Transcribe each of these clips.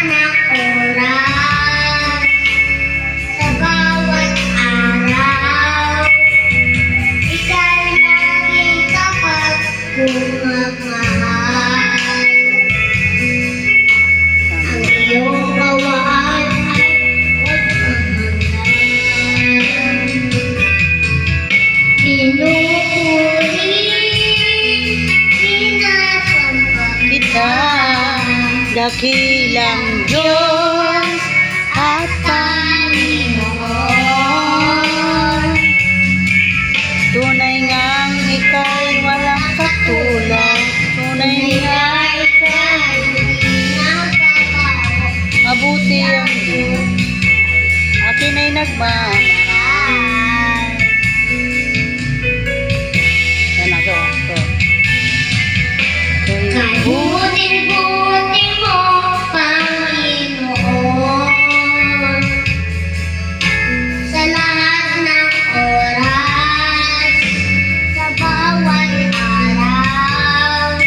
ng oras, sa bawat araw, ika'y laging tapat kong magmahal. Ang iyong gawaan ay huwag kang hanggan. Pinupuri, sinasamba Kita, dakilang Diyos at Panginoon. Tunay ngang ika'y walang katulad. Tunay nga ika'y hindi nagbabago. mabuti ang Diyos. Akin ay nagmamahal. Yan na, go. Kay buti-buti mo, Panginoon, sa lahat ng oras, sa bawat araw,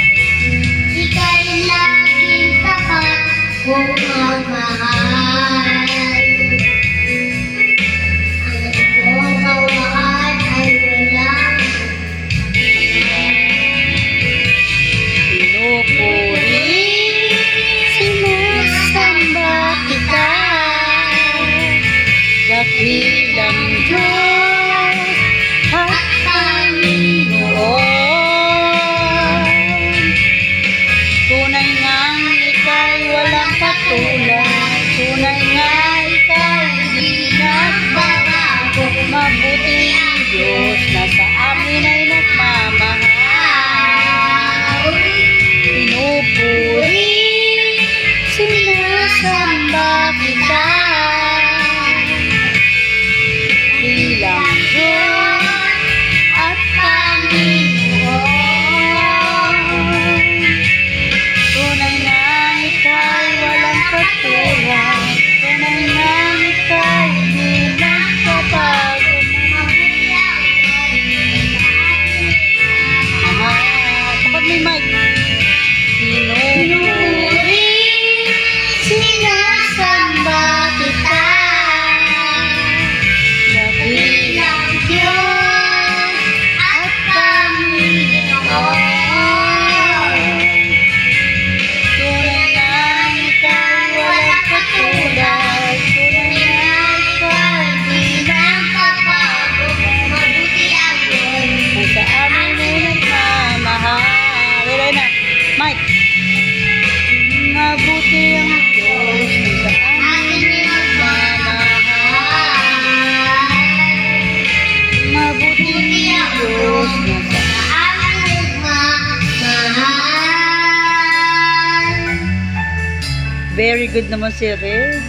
ika'y laging tapat kong magmahal. Ang iyong gawaan ay walang Pinupuri, sinasamba kita, dakilang Diyos at Panginoon. Tunay ngang ika'y walang katulad. Tunay nga ika'y di nagbabago. Mabuti ang Diyos na sa amin ay nagmamahal. Pinupuri, sinasamba kita, bilang Diyos at Panginoon. Tunay nga ika'y walang katulad. Tunay nga ika'y di nagbabago. Kapag may mic. Pinupuri, sinasamba kita, dakilang Diyos at Panginoon. Tunay nga ika'y walang katulad. Tunay nga ika'y di nagbabago. mabuti ang Diyos. Kung sa amin ay nagmamahal. Wala na. Mike. Mabuti ang Diyos kung sa amin ay nagmamahal. Mabuti ang Diyos na sa Amin nagmamahal. Very good naman si Red.